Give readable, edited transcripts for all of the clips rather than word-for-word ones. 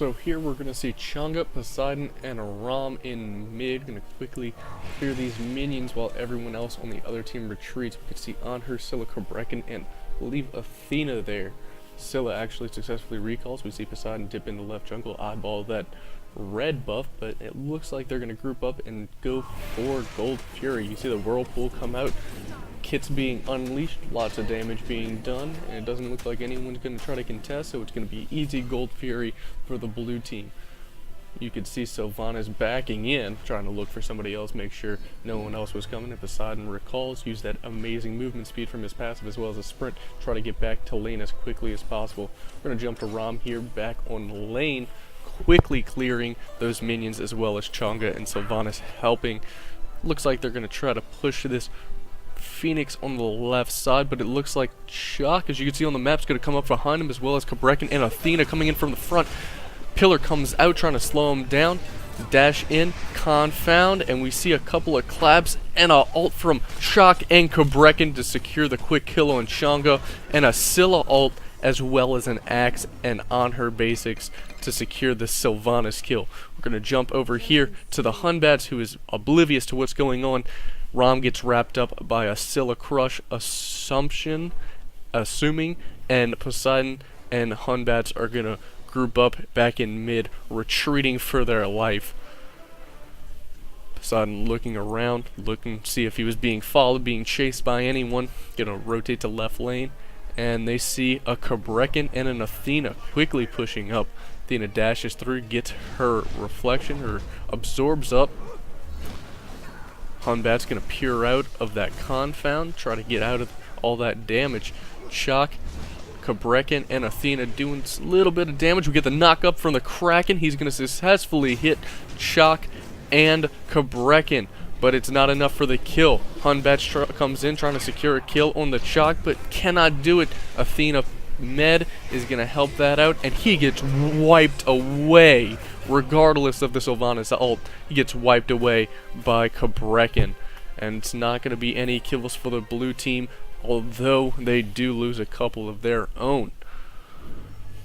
So here we're going to see Chang'e, Poseidon, and Ram in mid. Going to quickly clear these minions while everyone else on the other team retreats. We can see Anhur, Scylla, Kobrekin, and leave Athena there. Scylla actually successfully recalls. We see Poseidon dip into left jungle, eyeball that red buff, but it looks like they're going to group up and go for Gold Fury. You see the Whirlpool come out, kits being unleashed, lots of damage being done, and it doesn't look like anyone's going to try to contest, so it's going to be easy Gold Fury for the blue team. You could see Sylvanas backing in, trying to look for somebody else, make sure no one else was coming. And Poseidon recalls, use that amazing movement speed from his passive as well as a sprint, try to get back to lane as quickly as possible. We're going to jump to Ram here, back on lane, quickly clearing those minions as well as Chang'e and Sylvanas helping. Looks like they're going to try to push this Phoenix on the left side, but it looks like Shock, as you can see on the map, is going to come up behind him, as well as Kobrekin and Athena coming in from the front. Pillar comes out trying to slow him down, dash in, confound, and we see a couple of claps and a ult from Shock and Kobrekin to secure the quick kill on Chang'e, and a Scylla ult as well as an axe and Anhur basics to secure the Sylvanas kill. We're going to jump over here to the Hunbats, who is oblivious to what's going on. Ram gets wrapped up by a Scylla crush assuming, and Poseidon and Hunbats are going to group up back in mid, retreating for their life. Poseidon looking around, looking to see if he was being followed, being chased by anyone. Gonna rotate to left lane, and they see a Kobrekin and an Athena quickly pushing up. Athena dashes through, gets her reflection, or absorbs up. Hunbat's gonna peer out of that confound, try to get out of all that damage. Shock, Kobrekin, and Athena doing a little bit of damage. We get the knock up from the Kraken. He's gonna successfully hit Shock and Kobrekin, but it's not enough for the kill. Hunbat comes in trying to secure a kill on the Shock, but cannot do it. Athena med is gonna help that out, and he gets wiped away. Regardless of the Sylvanas ult, he gets wiped away by Kobrekin, and it's not going to be any kills for the blue team, although they do lose a couple of their own.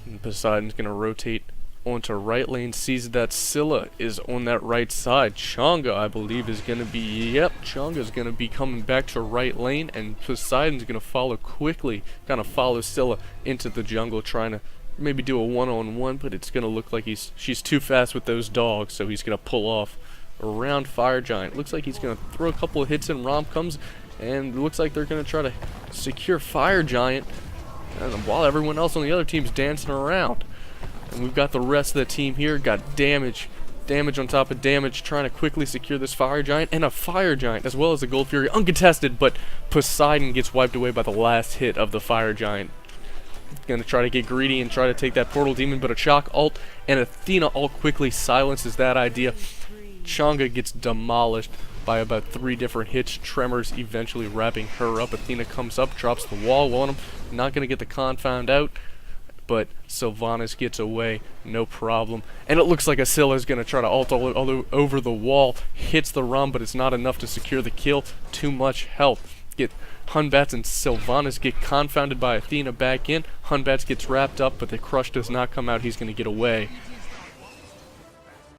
And Poseidon's going to rotate onto right lane, sees that Scylla is on that right side. Chang'e, I believe, is going to be, Chang'e is going to be coming back to right lane, and Poseidon's going to follow quickly, kind of follow Scylla into the jungle, trying to maybe do a one-on-one, but it's gonna look like she's too fast with those dogs, so he's gonna pull off around Fire Giant. Looks like he's gonna throw a couple of hits, and Ram comes, and it looks like they're gonna try to secure Fire Giant, and while everyone else on the other team's dancing around. And we've got the rest of the team here, got damage on top of damage, trying to quickly secure this Fire Giant, and a Fire Giant, as well as a Gold Fury, uncontested, but Poseidon gets wiped away by the last hit of the Fire Giant. Gonna try to get greedy and try to take that Portal Demon, but a Shock ult and Athena ult quickly silences that idea. Chang'e gets demolished by about 3 different hits, Tremors eventually wrapping her up. Athena comes up, drops the wall on him, not gonna get the confound out, but Sylvanas gets away, no problem. And it looks like Scylla is gonna try to ult all over the wall, hits the Ram, but it's not enough to secure the kill. Too much health. Hunbats and Sylvanas get confounded by Athena back in. Hunbats gets wrapped up, but the crush does not come out. He's going to get away.